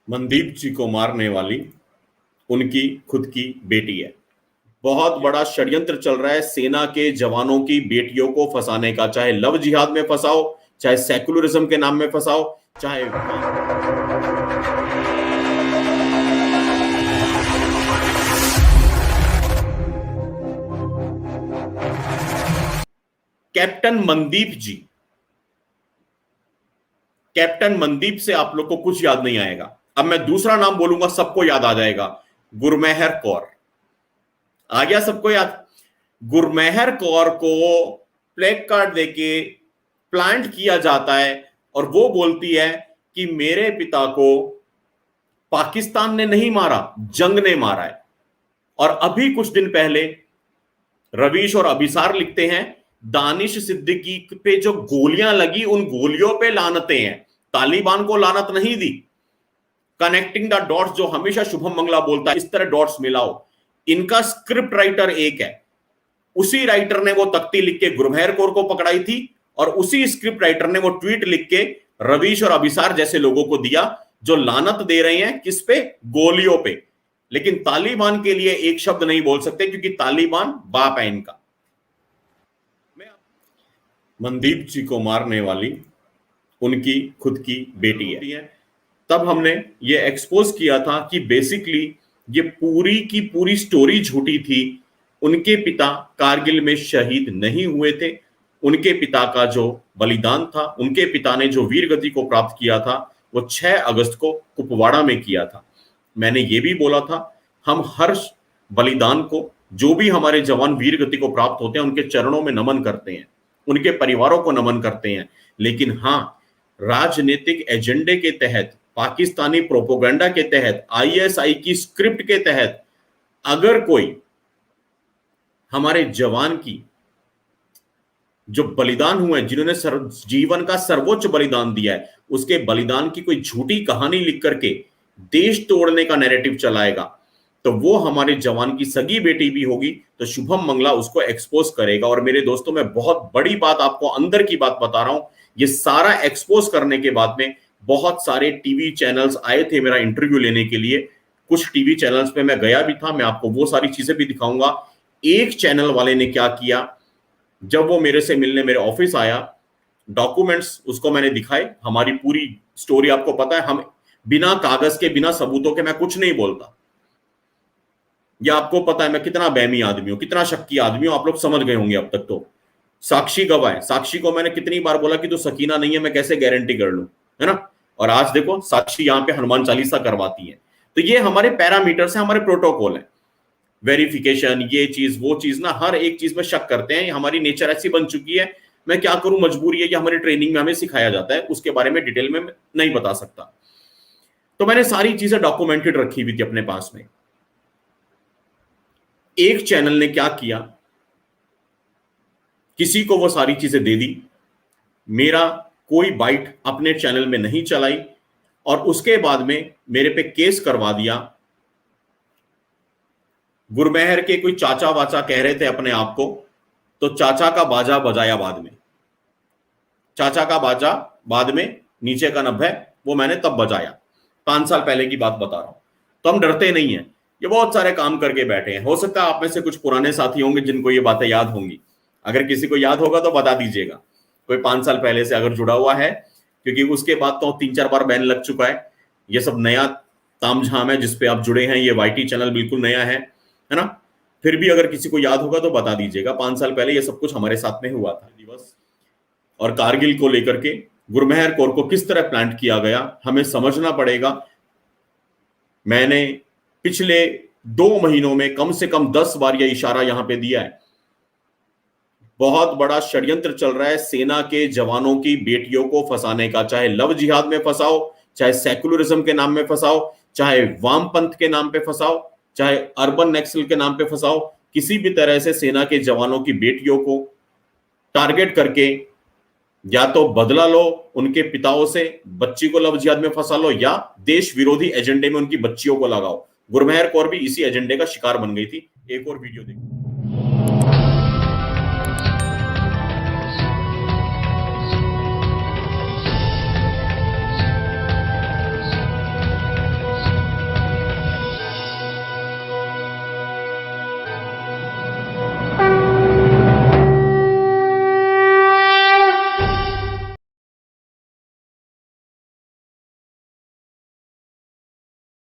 मनदीप जी को मारने वाली उनकी खुद की बेटी है। बहुत बड़ा षड्यंत्र चल रहा है सेना के जवानों की बेटियों को फंसाने का, चाहे लव जिहाद में फंसाओ, चाहे सेकुलरिज्म के नाम में फंसाओ, चाहे कैप्टन मनदीप जी। कैप्टन मनदीप से आप लोग को कुछ याद नहीं आएगा। अब मैं दूसरा नाम बोलूंगा, सबको याद आ जाएगा। गुरमेहर कौर आ गया सबको याद। गुरमेहर कौर को प्लेग कार्ड देके प्लांट किया जाता है और वो बोलती है कि मेरे पिता को पाकिस्तान ने नहीं मारा, जंग ने मारा है। और अभी कुछ दिन पहले रवीश और अभिसार लिखते हैं, दानिश सिद्दीकी पे जो गोलियां लगी उन गोलियों पे लानतें हैं, तालिबान को लानत नहीं दी। कनेक्टिंग द डॉट्स जो हमेशा शुभम मंगला बोलता है, इस तरह डॉट्स मिलाओ। इनका स्क्रिप्ट राइटर एक है, उसी राइटर ने वो तख्ती लिख के गुरमेहर कौर को पकड़ाई थी और उसी स्क्रिप्ट राइटर ने वो ट्वीट लिख के रवीश और अभिसार जैसे लोगों को दिया जो लानत दे रहे हैं किस पे, गोलियों पे। लेकिन तालिबान के लिए एक शब्द नहीं बोल सकते क्योंकि तालिबान बाप है इनका। मनदीप जी को मारने वाली उनकी खुद की बेटी है। तब हमने ये एक्सपोज किया था कि बेसिकली ये पूरी की पूरी स्टोरी झूठी थी। उनके पिता कारगिल में शहीद नहीं हुए थे। उनके पिता का जो बलिदान था, उनके पिता ने जो वीर गति को प्राप्त किया था, वो 6 अगस्त को कुपवाड़ा में किया था। मैंने ये भी बोला था, हम हर बलिदान को, जो भी हमारे जवान वीर गति को प्राप्त होते हैं, उनके चरणों में नमन करते हैं, उनके परिवारों को नमन करते हैं। लेकिन हाँ, राजनीतिक एजेंडे के तहत, पाकिस्तानी प्रोपोगंडा के तहत, आईएसआई की स्क्रिप्ट के तहत अगर कोई हमारे जवान की जो बलिदान हुए, जिन्होंने जीवन का सर्वोच्च बलिदान दिया है, उसके बलिदान की कोई झूठी कहानी लिख करके देश तोड़ने का नैरेटिव चलाएगा, तो वो हमारे जवान की सगी बेटी भी होगी, तो शुभम मंगला उसको एक्सपोज करेगा। और मेरे दोस्तों, मैं बहुत बड़ी बात आपको अंदर की बात बता रहा हूं, ये सारा एक्सपोज करने के बाद में बहुत सारे टीवी चैनल्स आए थे मेरा इंटरव्यू लेने के लिए। कुछ टीवी चैनल्स पे मैं गया भी था, मैं आपको वो सारी चीजें भी दिखाऊंगा। एक चैनल वाले ने क्या किया, जब वो मेरे से मिलने मेरे ऑफिस आया, डॉक्यूमेंट्स उसको मैंने दिखाए, हमारी पूरी स्टोरी आपको पता है, हम बिना कागज के, बिना सबूतों के मैं कुछ नहीं बोलता। या आपको पता है मैं कितना बैमी आदमी हूं, कितना शक्की आदमी हूं, आप लोग समझ गए होंगे अब तक। तो साक्षी गवाह है, साक्षी को मैंने कितनी बार बोला कि तो सकीना नहीं है, मैं कैसे गारंटी कर लूं, है ना। और आज देखो साक्षी यहां पे हनुमान चालीसा करवाती है। तो ये हमारे पैरामीटर्स है, हमारे प्रोटोकॉल है। वेरिफिकेशन, ये चीज वो चीज ना, हर एक चीज में शक करते हैं। हमारी नेचर ऐसी बन चुकी है, मैं क्या करूं, मजबूरी है कि हमारी ट्रेनिंग में हमें सिखाया जाता है, उसके बारे में डिटेल में नहीं बता सकता। तो मैंने सारी चीजें डॉक्यूमेंटेड रखी हुई थी अपने पास में। एक चैनल ने क्या किया, किसी को वो सारी चीजें दे दी, मेरा कोई बाइट अपने चैनल में नहीं चलाई, और उसके बाद में मेरे पे केस करवा दिया। गुरमेहर के कोई चाचा वाचा कह रहे थे अपने आप को, तो चाचा का बाजा बजाया बाद में, चाचा का बाजा बाद में, नीचे का नभ है वो मैंने तब बजाया। 5 साल पहले की बात बता रहा हूं। तो हम डरते नहीं है, ये बहुत सारे काम करके बैठे हैं। हो सकता है आप में से कुछ पुराने साथी होंगे जिनको ये बातें याद होंगी। अगर किसी को याद होगा तो बता दीजिएगा, कोई 5 साल पहले से अगर जुड़ा हुआ है, क्योंकि उसके बाद तो 3-4 बार बैन लग चुका है। ये सब नया तामझाम है जिसपे आप जुड़े हैं, ये वाईटी चैनल बिल्कुल नया है ना। फिर भी अगर किसी को याद होगा तो बता दीजिएगा, 5 साल पहले ये सब कुछ हमारे साथ में हुआ था। दिवस और कारगिल को लेकर के गुरमेहर कौर को किस तरह प्लांट किया गया, हमें समझना पड़ेगा। मैंने पिछले 2 महीनों में कम से कम 10 बार यह इशारा यहां पे दिया है। बहुत बड़ा षड्यंत्र चल रहा है सेना के जवानों की बेटियों को फंसाने का, चाहे लव जिहाद में फंसाओ, चाहे सेकुलरिज्म के नाम में फंसाओ, चाहे वामपंथ के नाम पे फंसाओ, चाहे अर्बन नक्सल के नाम पे फंसाओ, किसी भी तरह से सेना के जवानों की बेटियों को टारगेट करके या तो बदला लो उनके पिताओं से, बच्ची को लव जिहाद में फंसा लो, या देश विरोधी एजेंडे में उनकी बच्चियों को लगाओ। गुरमेहर कौर भी इसी एजेंडे का शिकार बन गई थी। एक और वीडियो देखो।